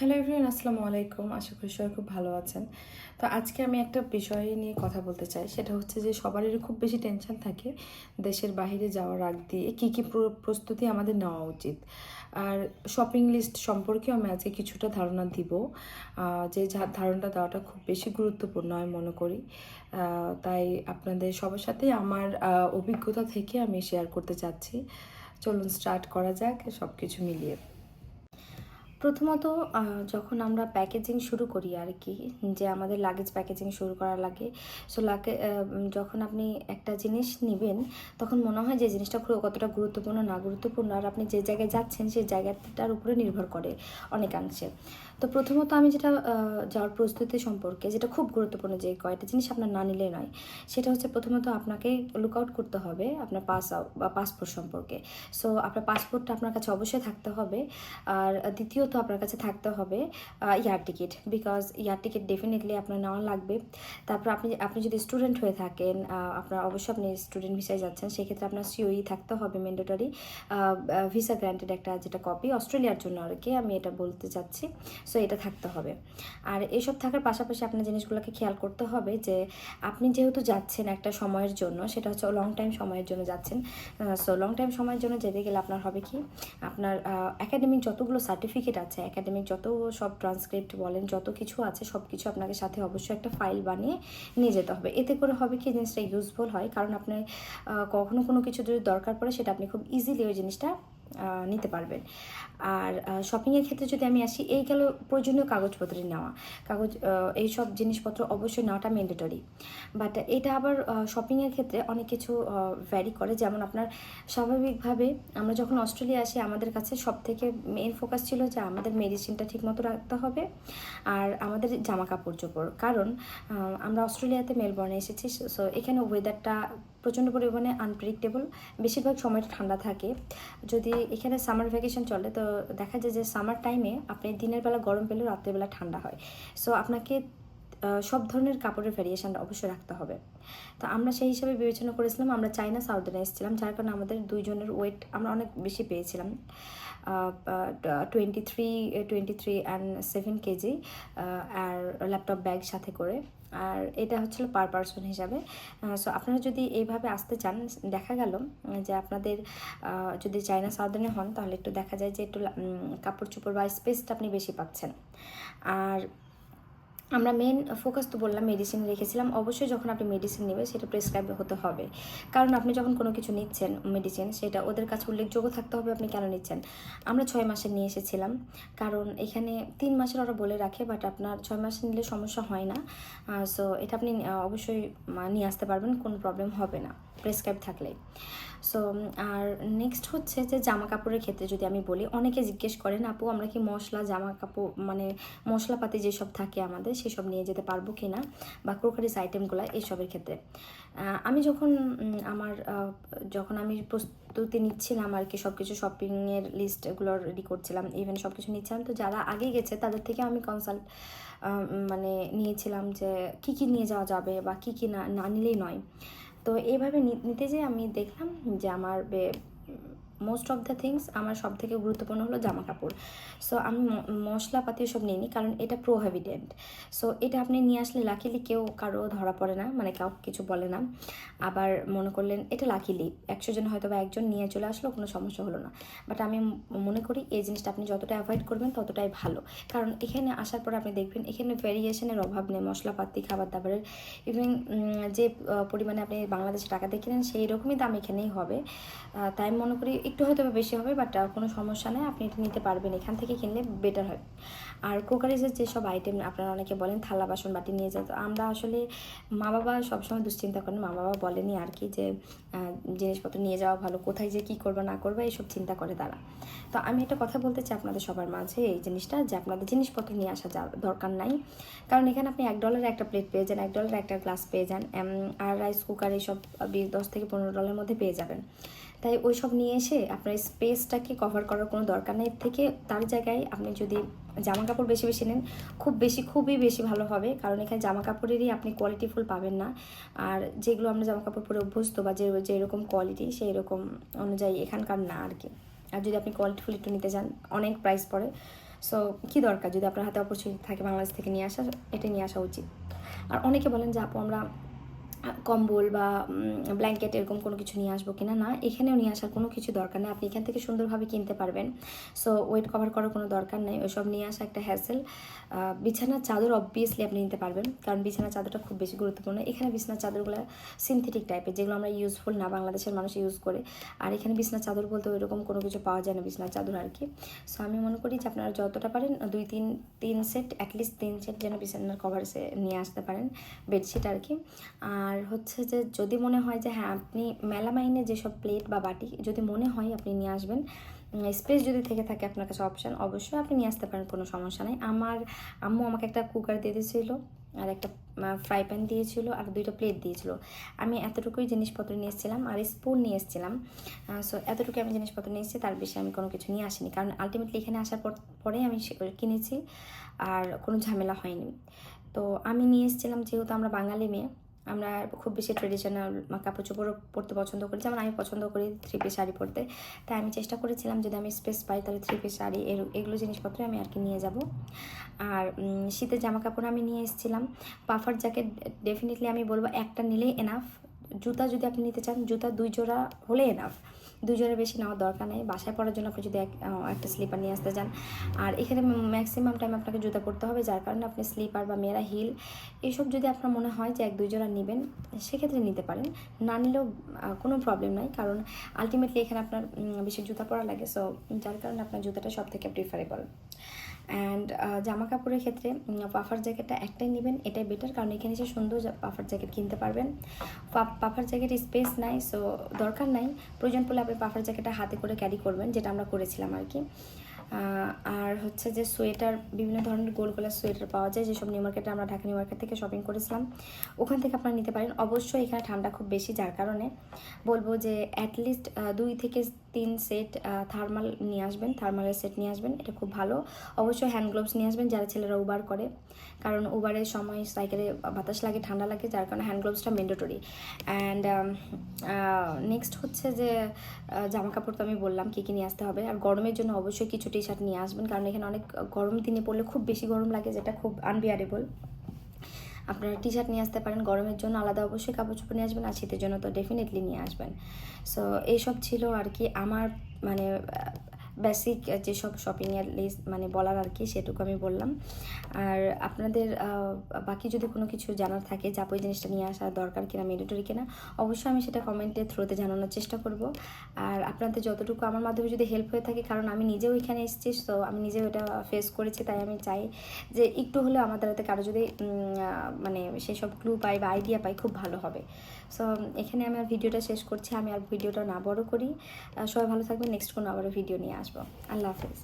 Hello everyone, আসসালামু আলাইকুম। আশা করি সবাই খুব ভালো আছেন। তো আজকে আমি একটা বিষয় নিয়ে কথা বলতে চাই। সেটা হচ্ছে যে সবারই খুব বেশি টেনশন থাকে দেশের বাইরে যাওয়ার আগ দিয়ে কী কী প্রস্তুতি আমাদের নেওয়া উচিত। আর শপিং লিস্ট সম্পর্কেও আমি আজকে কিছুটা ধারণা দিব, যে ধারণাটা দেওয়াটা খুব বেশি গুরুত্বপূর্ণ আমি মনে করি। তাই আপনাদের সবার সাথে আমার অভিজ্ঞতা থেকে আমি শেয়ার করতে চাচ্ছি। চলুন স্টার্ট করা যাক সব কিছু মিলিয়ে। প্রথমত যখন আমরা প্যাকেজিং শুরু করি আর কি, যে আমাদের লাগেজ প্যাকেজিং শুরু করা লাগে। সো যখন আপনি একটা জিনিস নেবেন তখন মনে হয় যে জিনিসটা কতটা গুরুত্বপূর্ণ না গুরুত্বপূর্ণ, আর আপনি যে জায়গায় যাচ্ছেন সেই জায়গাটার উপরে নির্ভর করে অনেকাংশে। তো প্রথমত আমি যেটা যাওয়ার প্রস্তুতি সম্পর্কে যেটা খুব গুরুত্বপূর্ণ, যে কয়টা জিনিস আপনার না নিলে নয়, সেটা হচ্ছে প্রথমত আপনাকে লুক আউট করতে হবে আপনার পাসপোর্ট সম্পর্কে। সো আপনার পাসপোর্টটা আপনার কাছে অবশ্যই থাকতে হবে। আর দ্বিতীয়ত আপনার কাছে থাকতে হবে air ticket, because air ticket definitely আপনার নেওয়া লাগবে। তারপর আপনি যদি স্টুডেন্ট হয়ে থাকেন, আপনার অবশ্যই আপনি স্টুডেন্ট ভিসায় যাচ্ছেন, সেক্ষেত্রে আপনার সিওই থাকতে হবে ম্যান্ডেটরি, ভিসা গ্র্যান্টেড একটা যেটা কপি অস্ট্রেলিয়ার জন্য আর কি, আমি এটা বলতে চাচ্ছি। সো এটা থাকতে হবে। আর এসব থাকার পাশাপাশি আপনার জিনিসগুলোকে খেয়াল করতে হবে যে আপনি যেহেতু যাচ্ছেন একটা সময়ের জন্য, সেটা হচ্ছে লং টাইম সময়ের জন্য যাচ্ছেন। সো লং টাইম সময়ের জন্য যেতে গেলে আপনার হবে কি, আপনার একাডেমিক যতগুলো সার্টিফিকেট আছে, একাডেমিক যত সব ট্রান্সক্রিপ্ট বলেন যত কিছু আছে, সব কিছু আপনাকে সাথে অবশ্যই একটা ফাইল বানিয়ে নিয়ে যেতে হবে। এতে করে হবে কি, জিনিসটা ইউজফুল হয়, কারণ আপনার কখনো কোনো কিছু যদি দরকার পড়ে সেটা আপনি খুব ইজিলি ওই জিনিসটা নিতে পারবেন। আর শপিংয়ের ক্ষেত্রে যদি আমি আসি, এই গেল প্রয়োজনীয় কাগজপত্র নেওয়া। এইসব জিনিসপত্র অবশ্যই নেওয়াটা ম্যান্ডেটরি। বাট এটা আবার শপিংয়ের ক্ষেত্রে অনেক কিছু ভ্যারি করে। যেমন আপনার স্বাভাবিকভাবে আমরা যখন অস্ট্রেলিয়া আসি, আমাদের কাছে সব থেকে মেন ফোকাস ছিল যে আমাদের মেডিসিনটা ঠিকমতো রাখতে হবে আর আমাদের জামা কাপড় চোপড়। কারণ আমরা অস্ট্রেলিয়াতে মেলবোর্নে এসেছি। সো এখানে ওয়েদারটা প্রচণ্ড পরিমাণে আনপ্রেডিক্টেবল, বেশিরভাগ সময়টা ঠান্ডা থাকে। যদি এখানে সামার ভ্যাকেশন চলে তো দেখা যায় যে সামার টাইমে আপনি দিনের বেলা গরম পেলেও রাত্রেবেলা ঠান্ডা হয়। সো আপনাকে সব ধরনের কাপড়ের ভ্যারিয়েশন অবশ্যই রাখতে হবে। তো আমরা সেই হিসাবে বিবেচনা করেছিলাম, আমরা চায়না সাউদার্নে এসেছিলাম, যার কারণে আমাদের দুইজনের ওয়েট আমরা অনেক বেশি পেয়েছিলাম, 23 অ্যান্ড 7 কেজি, আর ল্যাপটপ ব্যাগ সাথে করে। আর এটা হচ্ছিল পার পারসন হিসাবে। সো আপনারা যদি এইভাবে আসতে চান, দেখা গেল যে আপনাদের যদি চায়না সাউদার্নে হন, তাহলে একটু দেখা যায় যে একটু কাপড় চোপড় বা স্পেসটা আপনি বেশি পাচ্ছেন। আর আমরা মেন ফোকাস তো বললাম মেডিসিন রেখেছিলাম। অবশ্যই যখন আপনি মেডিসিন নেবেন সেটা প্রেসক্রাইব হতে হবে, কারণ আপনি যখন কোনো কিছু নিচ্ছেন মেডিসিন, সেটা ওদের কাছে উল্লেখযোগ্য থাকতে হবে আপনি কেন নিচ্ছেন। আমরা 6 মাসের নিয়ে এসেছিলাম, কারণ এখানে 3 মাসের ওরা বলে রাখে, বাট আপনার 6 মাসের নিলে সমস্যা হয় না। সো এটা আপনি অবশ্যই নিয়ে আসতে পারবেন, কোনো প্রবলেম হবে না প্রেসক্রাইব থাকলে। সো আর নেক্সট হচ্ছে যে জামা কাপড়ের ক্ষেত্রে যদি আমি বলি, অনেকে জিজ্ঞেস করেন আপু আমরা কি মশলা জামা কাপড় মানে মশলাপাতি যেসব থাকে আমাদের সেসব নিয়ে যেতে পারবো কি না, বা ক্রোকারিস আইটেমগুলো এইসবের ক্ষেত্রে। আমি যখন আমি প্রস্তুতি নিচ্ছিলাম আর কি, সব কিছু শপিংয়ের লিস্টগুলো রেডি করছিলাম, ইভেন সব কিছু নিচ্ছিলাম, তো যারা আগে গেছে তাদের থেকে আমি কনসাল্ট নিয়েছিলাম যে কী কী নিয়ে যাওয়া যাবে বা কী কী না নিলেই নয়। তো এইভাবে নিতে যেয়ে আমি দেখলাম যে আমার মোস্ট অফ দ্য থিংস আমার সব থেকে গুরুত্বপূর্ণ হলো জামা কাপড়। সো আমি মশলাপাতি সব নিইনি, কারণ এটা প্রোহিবিটেড। সো এটা আপনি নিয়ে আসলে লাকিলি কারো ধরা পড়ে না, মানে কাউ কিছু বলে না। আবার মনে করলেন এটা লাকিলি 100 জন হয়তো বা একজন নিয়ে চলে আসলো, কোনো সমস্যা হলো না। বাট আমি মনে করি এই জিনিসটা আপনি যতটা অ্যাভয়েড করবেন ততটাই ভালো, কারণ এখানে আসার পর আপনি দেখবেন এখানে ভ্যারিয়েশনের অভাব নেই মশলাপাতি খাবার দাবারের। ইভেন যে পরিমাণে আপনি বাংলাদেশে টাকা দিয়ে কিনেন সেই রকমই দাম এখানেই হবে। তাই আমি মনে করি একটু হয়তো বেশি হবে, বাট কোনো সমস্যা নেই, আপনি এটা নিতে পারবেন, এখান থেকে কিনলে বেটার হয়। আর ক্রোকারিজের যেসব আইটেম আপনারা অনেকে বলেন থালা বাসন বাটি নিয়ে যেত, আমরা আসলে মা বাবা সবসময় দুশ্চিন্তা করেন, মা বাবা বলেনি আর কি যে জিনিসপত্র নিয়ে যাওয়া ভালো, কোথায় যে কী করবো না করবো এইসব চিন্তা করে তারা। তো আমি একটা কথা বলতে চাই আপনাদের সবার মাঝে, এই জিনিসটা যে আপনাদের জিনিসপত্র নিয়ে আসা দরকার নাই, কারণ এখানে আপনি $1 একটা প্লেট পেয়ে যান, $1 একটা গ্লাস পেয়ে যান, আর রাইস কুকার এইসব 10 থেকে $15 মধ্যে পেয়ে যাবেন। তাই ওই সব নিয়ে এসে আপনার স্পেসটাকে কভার করার কোনো দরকার নেই। থেকে তার জায়গায় আপনি যদি জামা কাপড় বেশি বেশি নেন, খুবই বেশি ভালো হবে, কারণ এখানে জামা কাপড়েরই আপনি কোয়ালিটিফুল পাবেন না। আর যেগুলো আমরা জামা কাপড় পরে অভ্যস্ত বা যেরকম কোয়ালিটি সেই রকম অনুযায়ী এখানকার না আর কি। আর যদি আপনি কোয়ালিটিফুল একটু নিতে চান, অনেক প্রাইস পড়ে। সো কী দরকার, যদি আপনার হাতে অপরচুনিটি থাকে বাংলাদেশ থেকে নিয়ে আসা, এটা নিয়ে আসা উচিত। আর অনেকে বলেন যে আপু আমরা কম্বল বা ব্ল্যাঙ্কেট এরকম কোনো কিছু নিয়ে আসবো কিনা, না, এখানেও নিয়ে আসার কোনো কিছু দরকার নেই, আপনি এখান থেকে সুন্দরভাবে কিনতে পারবেন। সো ওয়েট কভার করার কোনো দরকার নেই, ওইসব নিয়ে আসা একটা হ্যাসেল। বিছানার চাদর অবভিয়াসলি আপনি নিতে পারবেন, কারণ বিছানার চাদরটা খুব বেশি গুরুত্বপূর্ণ। এখানে বিছানার চাদরগুলো সিনথেটিক টাইপের, যেগুলো আমরা ইউজফুল না, বাংলাদেশের মানুষ ইউজ করে। আর এখানে বিছানার চাদর বলতে ওইরকম কোনো কিছু পাওয়া যায় না, বিছানার চাদর আর কি। সো আমি মনে করি যে আপনারা যতটা পারেন তিন সেট, অ্যাটলিস্ট 3 সেট যেন বিছানার কভার নিয়ে আসতে পারেন, বেডশিট আর কি। আর হচ্ছে যে যদি মনে হয় যে হ্যাঁ আপনি মেলামাইনে যেসব প্লেট বা বাটি যদি মনে হয় আপনি নিয়ে আসবেন, স্পেস যদি থেকে থাকে আপনার কাছে অপশান, অবশ্যই আপনি নিয়ে আসতে পারেন, কোনো সমস্যা নেই। আমার আম্মু আমাকে একটা কুকার দিয়ে দিয়েছিলো, আর একটা ফ্রাই প্যান দিয়েছিল, আর 2টা প্লেট দিয়েছিল। আমি এতটুকুই জিনিসপত্র নিয়ে এসেছিলাম, আর স্পুন নিয়ে এসেছিলাম। সো এতটুকু আমি জিনিসপত্র নিয়ে এসেছি, তার বেশি আমি কোনো কিছু নিয়ে আসিনি, কারণ আলটিমেটলি এখানে আসার পরে আমি কিনেছি, আর কোনো ঝামেলা হয়নি। তো আমি নিয়ে এসেছিলাম, যেহেতু আমরা বাঙালি মেয়ে, আমরা খুব বেশি ট্রেডিশনাল কাপড় চোপড়ও পরতে পছন্দ করি, যেমন আমি পছন্দ করি 3 পিস শাড়ি পরতে। তাই আমি চেষ্টা করেছিলাম যদি আমি স্পেস পাই তাহলে 3 পিস শাড়ি এগুলো জিনিসপত্র আমি আর কি নিয়ে যাব। আর শীতের জামা কাপড় আমি নিয়ে এসেছিলাম। পাফার জ্যাকেট ডেফিনেটলি আমি বলবো একটা নিলেই এনাফ। জুতা যদি আপনি নিতে চান, জুতা 2 জোড়া হলে এনাফ, 2 জোড়ার বেশি নেওয়ার দরকার নেই। বাসায় পরার জন্য আপনি যদি একটা স্লিপার নিয়ে আসতে চান, আর এখানে ম্যাক্সিমাম টাইম আপনাকে জুতা পরতে হবে, যার কারণে আপনি স্লিপার বা মেয়েরা হিল এইসব যদি আপনার মনে হয় যে 1-2 জোড়া নেবেন, সেক্ষেত্রে নিতে পারেন, না নিলেও কোনো প্রবলেম নাই, কারণ আলটিমেটলি এখানে আপনার বেশি জুতা পরা লাগে। সো যার কারণে আপনার জুতাটা সব থেকে প্রিফারেবল। অ্যান্ড জামা কাপড়ের ক্ষেত্রে পাফার জ্যাকেটটা একটাই নেবেন, এটাই বেটার, কারণ এখানে এসে সুন্দর পাফার জ্যাকেট কিনতে পারবেন। পাফার জ্যাকেট স্পেস নাই, সো দরকার নাই, প্রয়োজন পড়লে আপনি পাফার জ্যাকেটটা হাতে করে ক্যারি করবেন, যেটা আমরা করেছিলাম আর কি। আর হচ্ছে যে সোয়েটার, বিভিন্ন ধরনের গোল গোলা সোয়েটার পাওয়া যায়, যেসব নিউ মার্কেটে আমরা ঢাকা নিউ মার্কেট থেকে শপিং করেছিলাম, ওখান থেকে আপনারা নিতে পারেন। অবশ্যই এখানে ঠান্ডা খুব বেশি, যার কারণে বলবো যে অ্যাটলিস্ট 2 থেকে 3 সেট থার্মাল নিয়ে আসবেন, থার্মালের সেট নিয়ে আসবেন, এটা খুব ভালো। অবশ্যই হ্যান্ড গ্লোভস নিয়ে আসবেন যারা ছেলেরা উবার করে, কারণ উবারের সময় সাইকেলে বাতাস লাগে, ঠান্ডা লাগে, যার কারণে হ্যান্ড গ্লোভসটা ম্যান্ডেটরি। অ্যান্ড নেক্সট হচ্ছে যে জামা কাপড় তো আমি বললাম কী কী নিয়ে আসতে হবে। আর গরমের জন্য অবশ্যই কিছু টি শার্ট নিয়ে আসবেন, কারণ এখানে অনেক গরম দিনে পড়লে খুব বেশি গরম লাগে, যেটা খুব আনবিয়ারেবল। আপনারা টি শার্ট নিয়ে আসতে পারেন, গরমের জন্য আলাদা অবশ্যই কাপড় চোপড় নিয়ে আসবেন, আর শীতের জন্য তো ডেফিনেটলি নিয়ে আসবেন। সো এইসব ছিল আর কি আমার মানে বেসিক যেসব শপিংয়ের লিস্ট মানে বলার আর কি, সেটুকু আমি বললাম। আর আপনাদের বাকি যদি কোনো কিছু জানার থাকে যে আপু এই জিনিসটা নিয়ে আসা দরকার কিনা, ম্যান্ডেটরি কিনা, অবশ্যই আমি সেটা কমেন্টের থ্রুতে জানানোর চেষ্টা করব। আর আপনাদের যতটুকু আমার মাধ্যমে যদি হেল্প হয়ে থাকে, কারণ আমি নিজেও এখানে এসেছি, তো আমি নিজেও এটা ফেস করেছি, তাই আমি চাই যে একটু হলেও আমার দ্বারাতে কারো যদি মানে সেসব ক্লু পাই বা আইডিয়া পাই, খুব ভালো হবে। সো এখানে আমি আর ভিডিওটা শেষ করছি, আমি আর ভিডিওটা না বড় করি। সবাই ভালো থাকবেন, নেক্সট কোনো আবার ভিডিও নিয়ে আসবো। আল্লাহ হাফেজ।